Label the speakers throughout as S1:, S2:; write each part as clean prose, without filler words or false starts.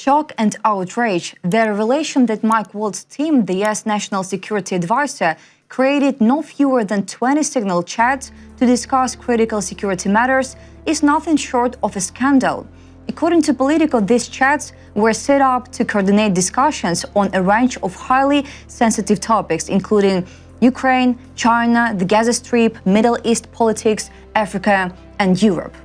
S1: Shock and outrage. The revelation that Mike Waltz's team, the U.S. National Security Advisor, created no fewer than 20 signal chats to discuss critical security matters is nothing short of a scandal. According to Politico, these chats were set up to coordinate discussions on a range of highly sensitive topics, including Ukraine, China, the Gaza Strip, Middle East politics, Africa, and Europe.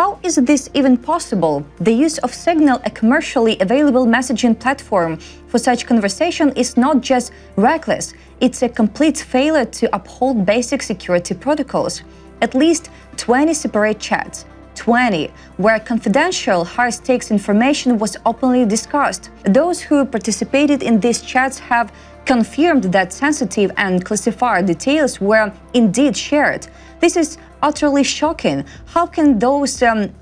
S1: How is this even possible? The use of Signal, a commercially available messaging platform for such conversation, is not just reckless, it's a complete failure to uphold basic security protocols. At least 20 separate chats, 20, where confidential, high-stakes information was openly discussed. Those who participated in these chats have confirmed that sensitive and classified details were indeed shared. This is utterly shocking. How can those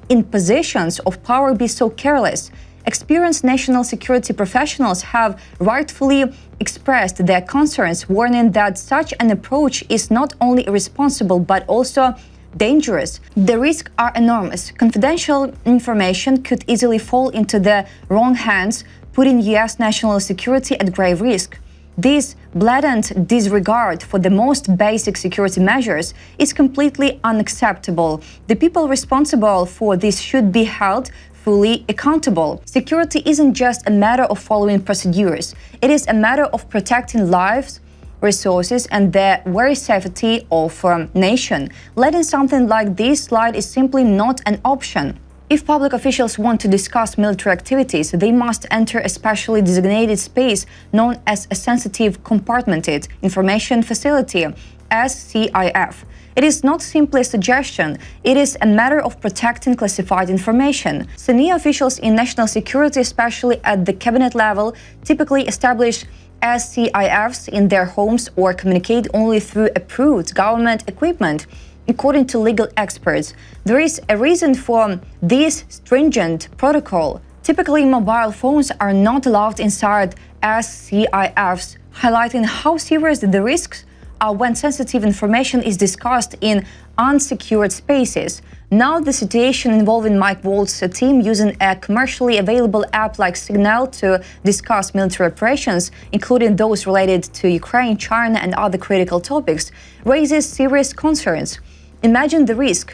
S1: in positions of power be so careless? Experienced national security professionals have rightfully expressed their concerns, warning that such an approach is not only irresponsible but also dangerous. The risks are enormous. Confidential information could easily fall into the wrong hands, putting U.S. national security at grave risk. This blatant disregard for the most basic security measures is completely unacceptable. The people responsible for this should be held fully accountable. Security isn't just a matter of following procedures. It is a matter of protecting lives, resources, and the very safety of a nation. Letting something like this slide is simply not an option. If public officials want to discuss military activities, they must enter a specially designated space known as a sensitive compartmented information facility, SCIF. It is not simply a suggestion, it is a matter of protecting classified information. Senior officials in national security, especially at the cabinet level, typically establish SCIFs in their homes or communicate only through approved government equipment. According to legal experts, there is a reason for this stringent protocol. Typically, mobile phones are not allowed inside SCIFs, highlighting how serious the risks are when sensitive information is discussed in unsecured spaces. Now, the situation involving Mike Waltz's team using a commercially available app like Signal to discuss military operations, including those related to Ukraine, China, and other critical topics, raises serious concerns. Imagine the risk.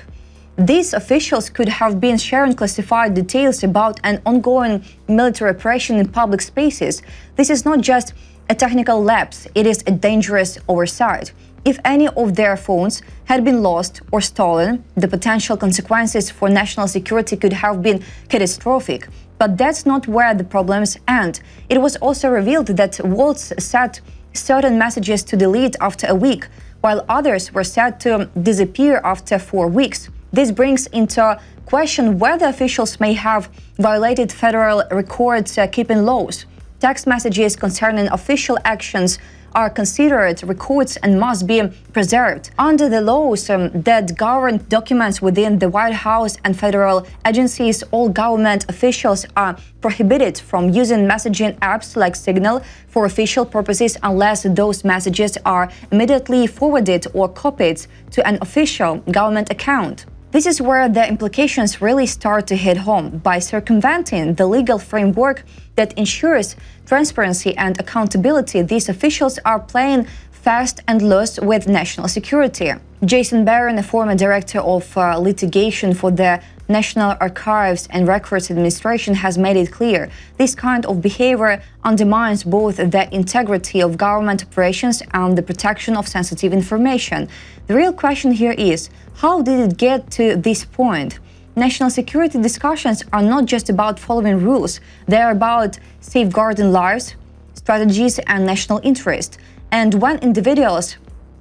S1: These officials could have been sharing classified details about an ongoing military operation in public spaces. This is not just a technical lapse, it is a dangerous oversight. If any of their phones had been lost or stolen, the potential consequences for national security could have been catastrophic. But that's not where the problems end. It was also revealed that Waltz set certain messages to delete after a week, while others were said to disappear after 4 weeks. This brings into question whether officials may have violated federal record-keeping laws. Text messages concerning official actions are considered records and must be preserved. Under the laws that govern documents within the White House and federal agencies, all government officials are prohibited from using messaging apps like Signal for official purposes unless those messages are immediately forwarded or copied to an official government account. This is where the implications really start to hit home. By circumventing the legal framework that ensures transparency and accountability, these officials are playing fast and loose with national security. Jason Barron, a former director of litigation for the National Archives and Records Administration, has made it clear this kind of behavior undermines both the integrity of government operations and the protection of sensitive information. The real question here is, how did it get to this point? National security discussions are not just about following rules, they are about safeguarding lives, strategies, and national interest. And when individuals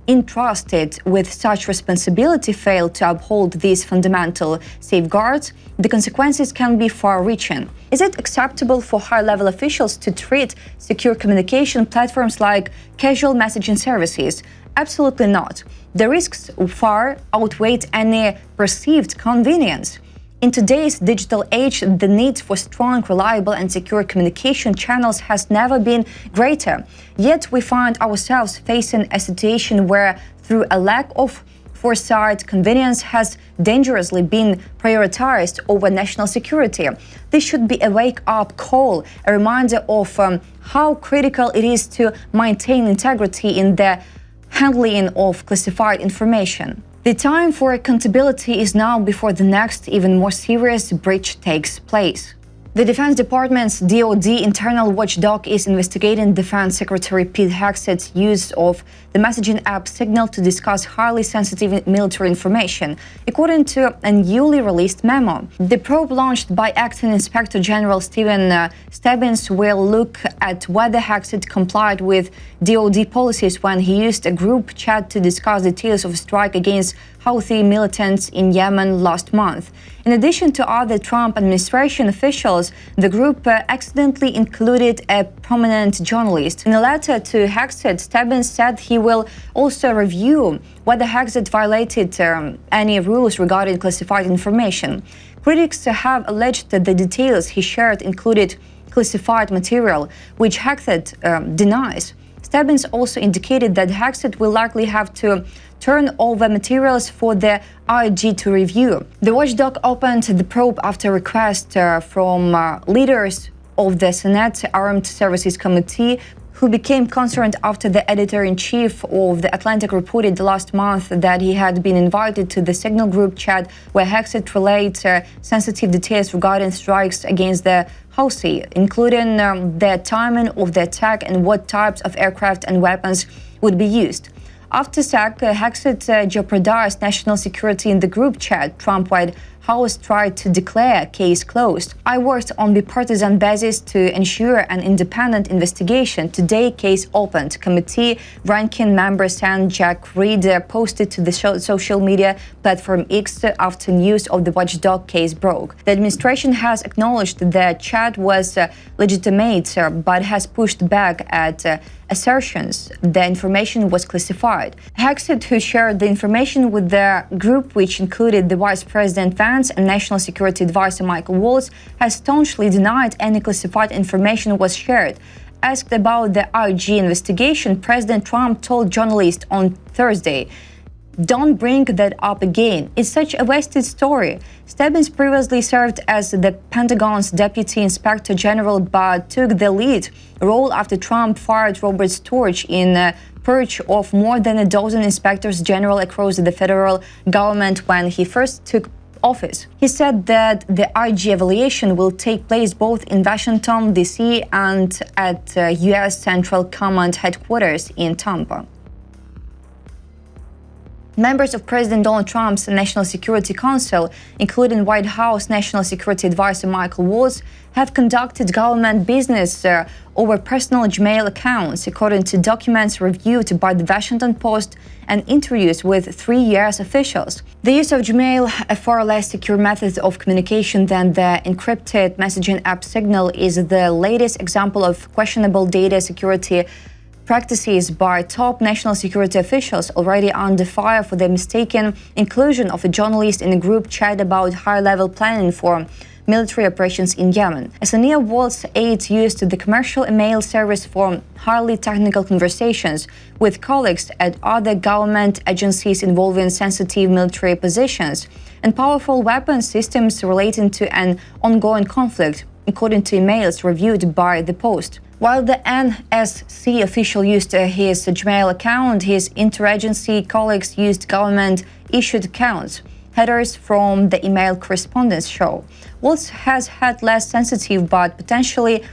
S1: entrusted with such responsibility fail to uphold these fundamental safeguards, the consequences can be far-reaching. Is it acceptable for high-level officials to treat secure communication platforms like casual messaging services? Absolutely not. The risks far outweigh any perceived convenience. In today's digital age, the need for strong, reliable, and secure communication channels has never been greater. Yet we find ourselves facing a situation where, through a lack of foresight, convenience has dangerously been prioritized over national security. This should be a wake-up call, a reminder of how critical it is to maintain integrity in the handling of classified information. The time for accountability is now before the next, even more serious breach takes place. The Defense Department's DoD internal watchdog is investigating Defense Secretary Pete Hegseth's use of the messaging app Signal to discuss highly sensitive military information, according to a newly released memo. The probe, launched by Acting Inspector General Stephen Stebbins, will look at whether Hegseth complied with DoD policies when he used a group chat to discuss details of a strike against Houthi militants in Yemen last month. In addition to other Trump administration officials, the group accidentally included a prominent journalist. In a letter to Hegseth, Stebbins said he will also review whether Hegseth violated any rules regarding classified information. Critics have alleged that the details he shared included classified material, which Hegseth denies. Stebbins also indicated that Hegseth will likely have to turn over materials for the IG to review. The watchdog opened the probe after request from leaders of the Senate Armed Services Committee, who became concerned after the editor-in-chief of The Atlantic reported last month that he had been invited to the Signal group chat where Hegseth relayed sensitive details regarding strikes against the Houthi, including the timing of the attack and what types of aircraft and weapons would be used. After sack, Hegseth jeopardized national security in the group chat. Trump White House tried to declare case closed. I worked on bipartisan basis to ensure an independent investigation. Today, case opened. Committee ranking member Senator Jack Reed posted to the social media platform X after news of the watchdog case broke. The administration has acknowledged the chat was legitimate, but has pushed back at assertions the information was classified. Hegseth, who shared the information with the group, which included the Vice President Vance and National Security Advisor Mike Waltz, has staunchly denied any classified information was shared. Asked about the IG investigation, President Trump told journalists on Thursday, "Don't bring that up again. It's such a wasted story." Stebbins previously served as the Pentagon's Deputy Inspector General, but took the lead role after Trump fired Robert Storch in a purge of more than a dozen inspectors general across the federal government when he first took office. He said that the IG evaluation will take place both in Washington, D.C. and at U.S. Central Command headquarters in Tampa. Members of President Donald Trump's National Security Council, including White House National Security Advisor Michael Waltz, have conducted government business over personal Gmail accounts, according to documents reviewed by the Washington Post and interviews with 3 U.S. officials. The use of Gmail, a far less secure method of communication than the encrypted messaging app Signal, is the latest example of questionable data security practices by top national security officials, already under fire for the mistaken inclusion of a journalist in a group chat about high-level planning for military operations in Yemen. Asania Waltz aides used the commercial email service for highly technical conversations with colleagues at other government agencies involving sensitive military positions and powerful weapons systems relating to an ongoing conflict, according to emails reviewed by the Post. While the NSC official used his Gmail account, his interagency colleagues used government-issued accounts. Headers from the email correspondence show Waltz has had less sensitive but potentially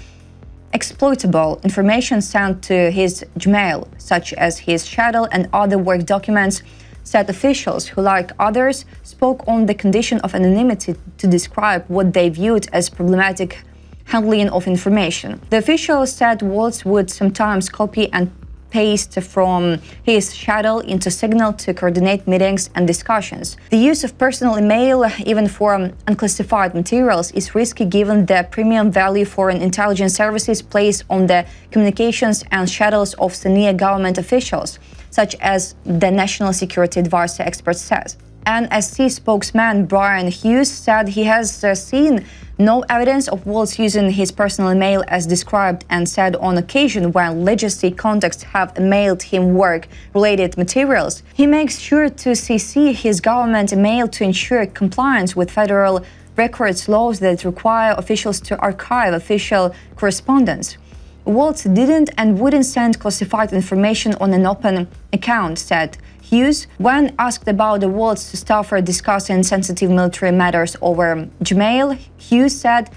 S1: exploitable information sent to his Gmail, such as his schedule and other work documents, said officials who, like others, spoke on the condition of anonymity to describe what they viewed as problematic handling of information. The official said Waltz would sometimes copy and paste from his schedule into Signal to coordinate meetings and discussions. The use of personal email, even for unclassified materials, is risky given the premium value foreign intelligence services place on the communications and schedules of senior government officials, such as the National Security Advisor expert says. NSC spokesman Brian Hughes said he has seen no evidence of Waltz using his personal email as described, and said on occasion when legacy contacts have mailed him work-related materials, he makes sure to CC his government email to ensure compliance with federal records laws that require officials to archive official correspondence. Waltz didn't and wouldn't send classified information on an open account, said Hughes. When asked about the Waltz staffer discussing sensitive military matters over Gmail, Hughes said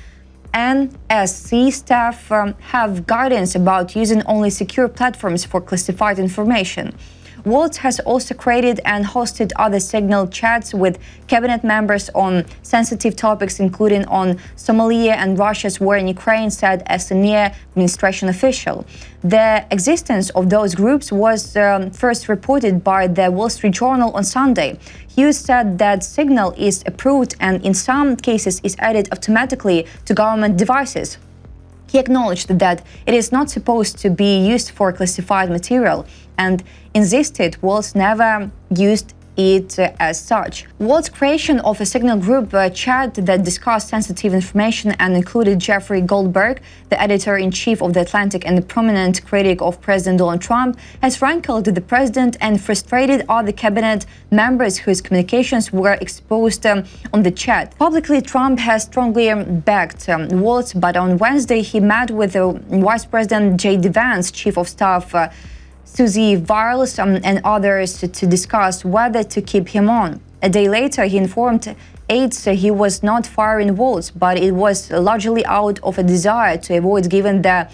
S1: NSC staff have guidance about using only secure platforms for classified information. Waltz has also created and hosted other Signal chats with cabinet members on sensitive topics, including on Somalia and Russia's war in Ukraine, said a senior administration official. The existence of those groups was first reported by the Wall Street Journal on Sunday. Hughes said that Signal is approved and in some cases is added automatically to government devices. He acknowledged that it is not supposed to be used for classified material and insisted Waltz never used it as such. Waltz's creation of a Signal group chat that discussed sensitive information and included Jeffrey Goldberg, the editor-in-chief of The Atlantic and a prominent critic of President Donald Trump, has rankled the president and frustrated other cabinet members whose communications were exposed on the chat. Publicly, Trump has strongly backed Waltz, but on Wednesday he met with Vice President J.D. Vance, Chief of Staff Susie Wiles, and others to discuss whether to keep him on. A day later, he informed aides he was not firing Waltz, but it was largely out of a desire to avoid giving the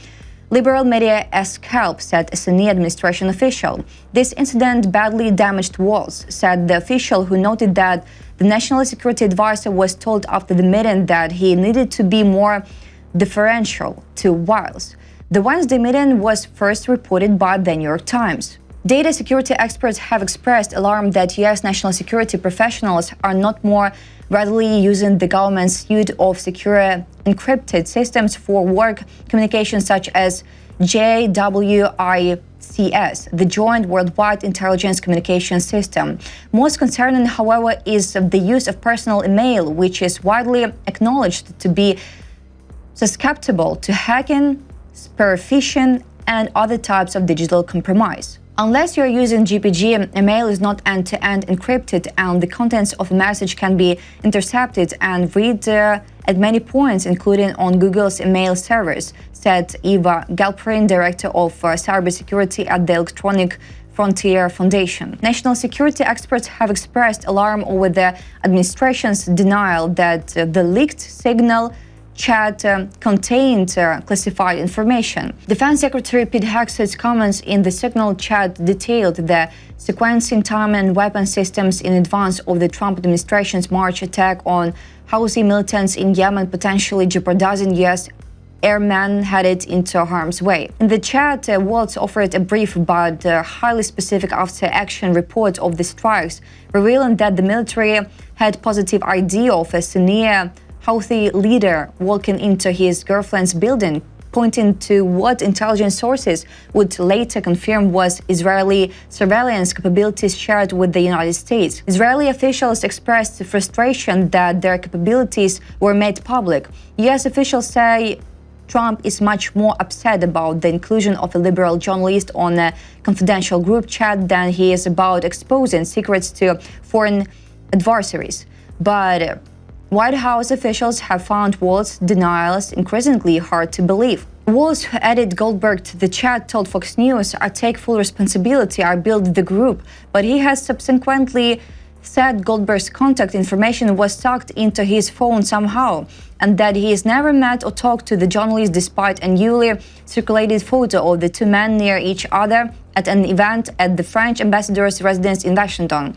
S1: liberal media a scalp, said a senior administration official. This incident badly damaged Waltz, said the official, who noted that the national security advisor was told after the meeting that he needed to be more deferential to Wiles. The Wednesday meeting was first reported by the New York Times. Data security experts have expressed alarm that U.S. national security professionals are not more readily using the government's suite of secure encrypted systems for work communications such as JWICS, the Joint Worldwide Intelligence Communication System. Most concerning, however, is the use of personal email, which is widely acknowledged to be susceptible to hacking, spear phishing, and other types of digital compromise. Unless you're using GPG, email is not end-to-end encrypted, and the contents of a message can be intercepted and read at many points, including on Google's email servers, said Eva Galperin, director of cybersecurity at the Electronic Frontier Foundation. National security experts have expressed alarm over the administration's denial that the leaked Signal chat contained classified information. Defense Secretary Pete Hegseth's comments in the Signal chat detailed the sequencing time and weapon systems in advance of the Trump administration's March attack on Houthi militants in Yemen, potentially jeopardizing U.S. airmen headed into harm's way. In the chat, Waltz offered a brief but highly specific after-action report of the strikes, revealing that the military had positive ID of a senior Houthi leader walking into his girlfriend's building, pointing to what intelligence sources would later confirm was Israeli surveillance capabilities shared with the United States. Israeli officials expressed frustration that their capabilities were made public. U.S. officials say Trump is much more upset about the inclusion of a liberal journalist on a confidential group chat than he is about exposing secrets to foreign adversaries. But White House officials have found Waltz's denials increasingly hard to believe. Waltz, who added Goldberg to the chat, told Fox News, "I take full responsibility, I built the group," but he has subsequently said Goldberg's contact information was sucked into his phone somehow, and that he has never met or talked to the journalist despite a newly circulated photo of the two men near each other at an event at the French ambassador's residence in Washington.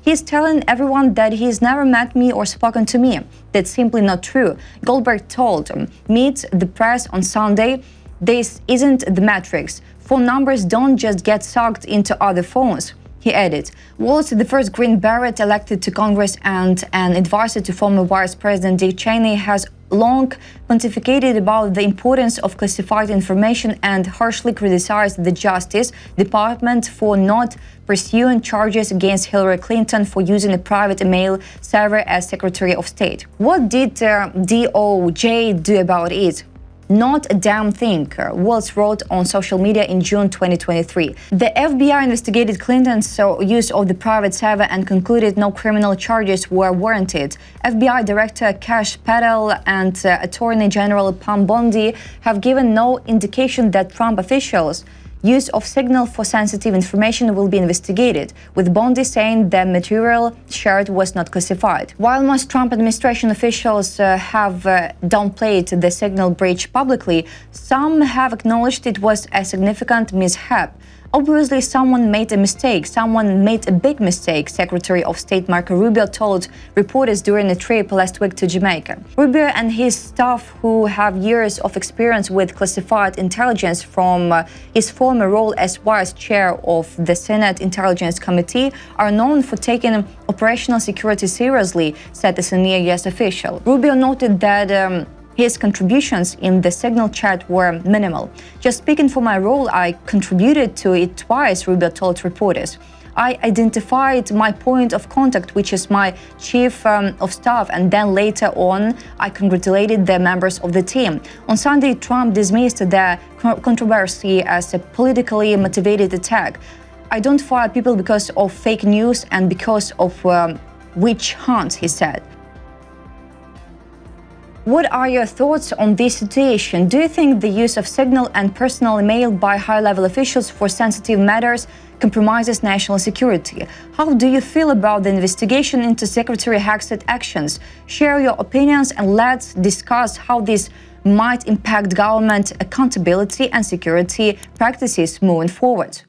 S1: He's telling everyone that he's never met me or spoken to me. That's simply not true. Goldberg told Meet the Press on Sunday, "This isn't the Matrix. Phone numbers don't just get sucked into other phones," he added. Waltz, the first Green Beret elected to Congress and an advisor to former Vice President Dick Cheney, has long pontificated about the importance of classified information and harshly criticized the Justice Department for not pursuing charges against Hillary Clinton for using a private email server as Secretary of State. What did DOJ do about it? Not a damn thing, Waltz wrote on social media in June 2023. The FBI investigated Clinton's use of the private server and concluded no criminal charges were warranted. FBI Director Kash Patel and Attorney General Pam Bondi have given no indication that Trump officials' use of Signal for sensitive information will be investigated, with Bondi saying the material shared was not classified. While most Trump administration officials have downplayed the Signal breach publicly, some have acknowledged it was a significant mishap. Obviously, someone made a mistake. Someone made a big mistake, Secretary of State Marco Rubio told reporters during a trip last week to Jamaica. Rubio and his staff, who have years of experience with classified intelligence from his former role as vice chair of the Senate Intelligence Committee, are known for taking operational security seriously, said a senior U.S. official. Rubio noted that his contributions in the SignalChat were minimal. Just speaking for my role, I contributed to it twice, Rubio told reporters. I identified my point of contact, which is my chief of staff, and then later on, I congratulated the members of the team. On Sunday, Trump dismissed the controversy as a politically motivated attack. I don't fire people because of fake news and because of witch hunts, he said. What are your thoughts on this situation? Do you think the use of Signal and personal email by high-level officials for sensitive matters compromises national security? How do you feel about the investigation into Secretary Hegseth's actions? Share your opinions and let's discuss how this might impact government accountability and security practices moving forward.